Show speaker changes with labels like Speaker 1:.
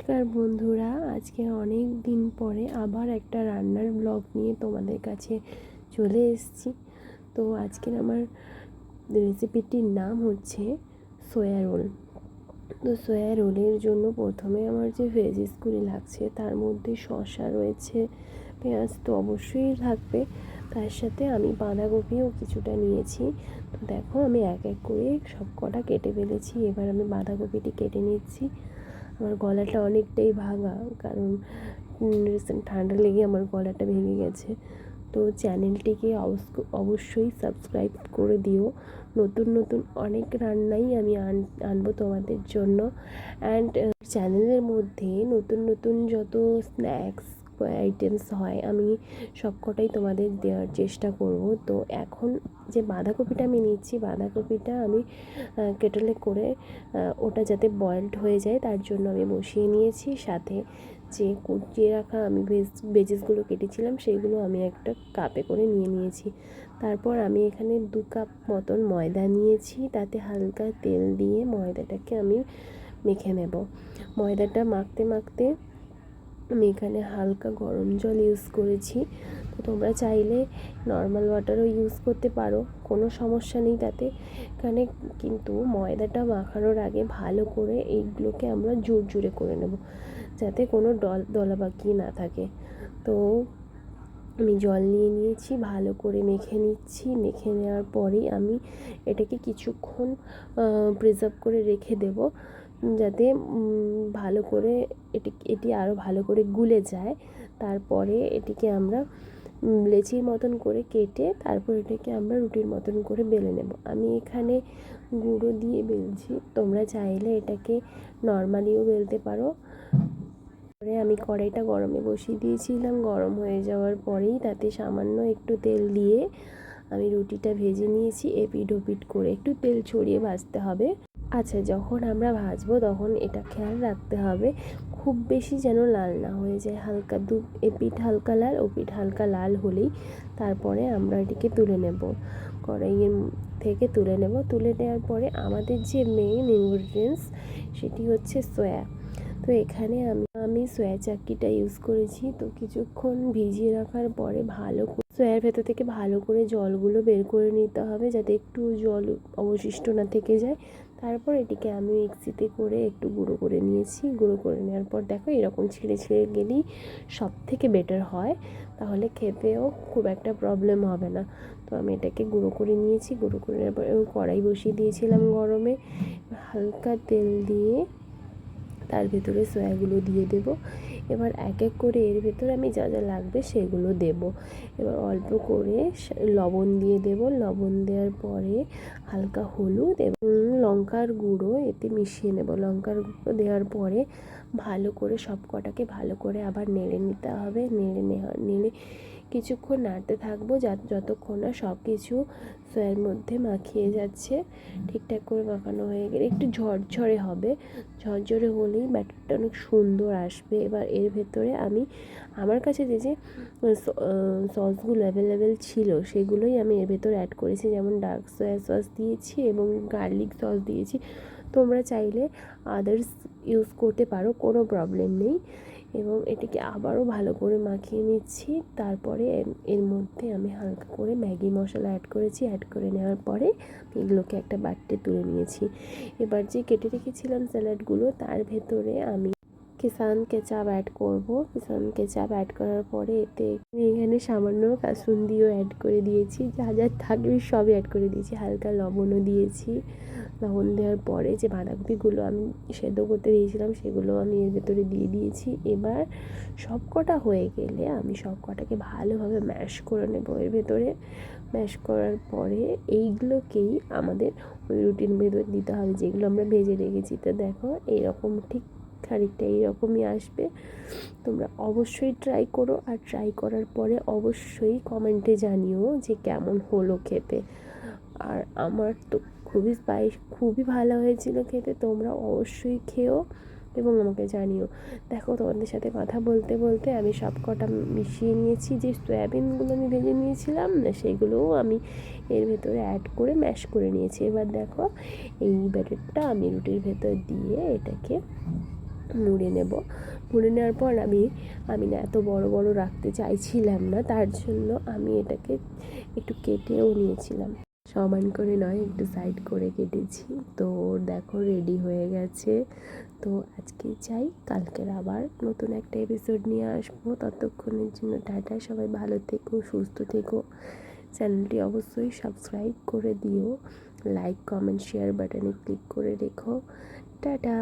Speaker 1: নমস্কার বন্ধুরা, আজকে অনেক দিন পরে আবার একটা রান্নার ব্লগ নিয়ে তোমাদের কাছে চলে এসেছি। তো আজকের আমার রেসিপিটির নাম হচ্ছে সয়া রোল। তো সয়া রোলের জন্য প্রথমে আমার যে ভেজিসগুলি লাগছে তার মধ্যে শসা রয়েছে, পেঁয়াজ তো অবশ্যই থাকবে, তার সাথে আমি বাঁধাকপিও কিছুটা নিয়েছি। তো দেখো আমি এক এক করে সব কটা কেটে ফেলেছি। এবার আমি বাঁধাকপিটি কেটে নিচ্ছি। আমার গলাটা অনেকটাই ভাঙা, কারণ রিসেন্ট ঠান্ডা লেগে আমার গলাটা ভেঙে গেছে। তো চ্যানেলটিকে অবশ্যই সাবস্ক্রাইব করে দিও। নতুন নতুন অনেক রান্নাই আমি আনবো তোমাদের জন্য। অ্যান্ড চ্যানেলের মধ্যে নতুন নতুন যত স্ন্যাক্স আইটেমস হয় আমি সবকটাই তোমাদের দেওয়ার চেষ্টা করব। তো এখন যে বাঁধাকপিটা আমি নিচ্ছি, বাঁধাকপিটা আমি কেটলে করে ওটা যাতে বয়েলড হয়ে যায় তার জন্য আমি বসিয়ে নিয়েছি। সাথে যে কুচিয়ে রাখা আমি ভেজিসগুলো কেটেছিলাম সেইগুলো আমি একটা কাপে করে নিয়ে নিয়েছি। তারপর আমি এখানে 2 কাপ মতন ময়দা নিয়েছি, তাতে হালকা তেল দিয়ে ময়দাটাকে আমি মেখে নেব। ময়দাটা মাখতে মাখতে আমি এখানে হালকা গরম জল ইউজ করেছি। তো তোমরা চাইলে নর্মাল ওয়াটারও ইউজ করতে পারো, কোনো সমস্যা নেই তাতে। এখানে কিন্তু ময়দাটা মাখানোর আগে ভালো করে এইগুলোকে আমরা জোরে করে নেব, যাতে কোনো দলাবাকি না থাকে। তো আমি জল নিয়ে নিয়েছি, ভালো করে মেখে নিচ্ছি। মেখে নেওয়ার পরেই আমি এটাকে কিছুক্ষণ প্রিজার্ভ করে রেখে দেব, যাতে ভালো করে এটি আরও ভালো করে গুলে যায়। তারপরে এটিকে আমরা লেচির মতন করে কেটে তারপর এটাকে আমরা রুটির মতন করে বেলে নেব। আমি এখানে গুঁড়ো দিয়ে বেলছি, তোমরা চাইলে এটাকে নর্মালিও বেলতে পারো। আমি কড়াইটা গরমে বসিয়ে দিয়েছিলাম। গরম হয়ে যাওয়ার পরেই তাতে সামান্য একটু তেল দিয়ে আমি রুটিটা ভেজে নিয়েছি। এপিট ওপিট করে একটু তেল ছড়িয়ে ভাজতে হবে। আচ্ছা, যখন আমরা ভাজবো তখন এটা খেয়াল রাখতে হবে খুব বেশি যেন লাল না হয়ে যায়। হালকা এপিঠ হালকা লাল, ওপিঠ হালকা লাল হলেই তারপরে আমরা এটিকে তুলে নেব, কড়াইয়ের থেকে তুলে নেব। তুলে নেওয়ার পরে আমাদের যে মেইন ইনগ্রিডিয়েন্টস সেটি হচ্ছে সয়া। তো এখানে আমি সয়া চাক্কিটা ইউজ করেছি। তো কিছুক্ষণ ভিজিয়ে রাখার পরে ভালো সয়ার ভেতর থেকে ভালো করে জলগুলো বের করে নিতে হবে, যাতে একটু জল অবশিষ্ট না থেকে যায়। তারপর এটিকে আমি মিক্সিতে করে একটু গুঁড়ো করে নিয়েছি। গুঁড়ো করে নেওয়ার পর দেখো এরকম ছিঁড়ে ছিঁড়ে গেলেই সব থেকে বেটার হয়, তাহলে খেতেও খুব একটা প্রবলেম হবে না। তো আমি এটাকে গুঁড়ো করে নিয়েছি। গুঁড়ো করে নেওয়ার পর কড়াই বসিয়ে দিয়েছিলাম গরমে, হালকা তেল দিয়ে তার ভেতরে সয়াগুলো দিয়ে দেব। এবার এক এক করে এর ভেতরে আমি যা যা লাগবে সেগুলো দেব। এবার অল্প করে লবণ দিয়ে দেব। লবণ দেওয়ার পরে হালকা হলুদ এবং লঙ্কার গুঁড়ো এতে মিশিয়ে নেব। লঙ্কার গুঁড়ো দেওয়ার পরে ভালো করে সব কটাকে ভালো করে আবার নেড়ে নিতে হবে। নেড়ে কিছুক্ষণ নাড়তে থাকবো যতক্ষণ না সব কিছু সয়ার মধ্যে মাখিয়ে যাচ্ছে। ঠিকঠাক করে মাখানো হয়ে গেলে একটু ঝরঝরে হবে, ঝরঝরে হলেই ব্যাটারটা অনেক সুন্দর আসবে। এবার এর ভেতরে আমার কাছে যে সসগুলো অ্যাভেলেবেল ছিল সেগুলোই আমি এর ভেতরে অ্যাড করেছি, যেমন ডার্ক সয়া সস দিয়েছি এবং গার্লিক সস দিয়েছি। তোমরা চাইলে আদার্স ইউজ করতে পারো, কোনো প্রবলেম নেই। এবং এটিকে আবারও ভালো করে মাখিয়ে নিচ্ছি। তারপরে এর মধ্যে আমি হালকা করে ম্যাগি মশলা অ্যাড করেছি। অ্যাড করে নেওয়ার পরে এগুলোকে একটা বাটিতে তুলে নিয়েছি। এবার যে কেটে রেখেছিলাম স্যালাডগুলো তার ভেতরে আমি কিষান কেচাপ অ্যাড করব। কিষান কেচাপ অ্যাড করার পরে এতে এখানে সামান্য কাসুন্দিও অ্যাড করে দিয়েছি, যা যা থাকবে সবই অ্যাড করে দিয়েছি। হালকা লবণও দিয়েছি। লবণ দেওয়ার পরে যে বাঁধাকপিগুলো আমি সেদ্ধ করতে দিয়েছিলাম সেগুলো আমি এর ভেতরে দিয়ে দিয়েছি। এবার সব কটা হয়ে গেলে আমি সব কটাকে ভালোভাবে ম্যাশ করে নেব। এর ভেতরে ম্যাশ করার পরে এইগুলোকেই আমাদের ওই রুটির ভেতর দিতে হবে যেগুলো আমরা ভেজে রেখেছি। তো দেখো এইরকম ঠিক খানিকটা এইরকমই আসবে। তোমরা অবশ্যই ট্রাই করো, আর ট্রাই করার পরে অবশ্যই কমেন্টে জানিও যে কেমন হলো খেতে। আর আমার তো খুবই ভালো হয়েছিল খেতে। তোমরা অবশ্যই খেও এবং আমাকে জানিও। দেখো তোমাদের সাথে কথা বলতে বলতে আমি সব কটা মিশিয়ে নিয়েছি। যে সয়াবিনগুলো আমি ভেজে নিয়েছিলাম না সেগুলোও আমি এর ভেতরে অ্যাড করে ম্যাশ করে নিয়েছি। এবার দেখো এই ব্যাটারটা আমি রুটির ভেতর দিয়ে এটাকে মুড়ে নেব। মুড়ে নেওয়ার পর আমি না এত বড় বড় রাখতে চাইছিলাম না, তার জন্য আমি এটাকে একটু কেটেও নিয়েছিলাম, সমান করে নয়, একটু সাইড করে কেটেছি। তো দেখো রেডি হয়ে গেছে। তো আজকে যাই, কালকের আবার নতুন একটা এপিসোড নিয়ে আসবো। ততক্ষণের জন্য টাটা, সবাই ভালো থেকো, সুস্থ থেকো। চ্যানেলটি অবশ্যই সাবস্ক্রাইব করে দিও, লাইক কমেন্ট শেয়ার বাটনে ক্লিক করে রেখো। টাটা।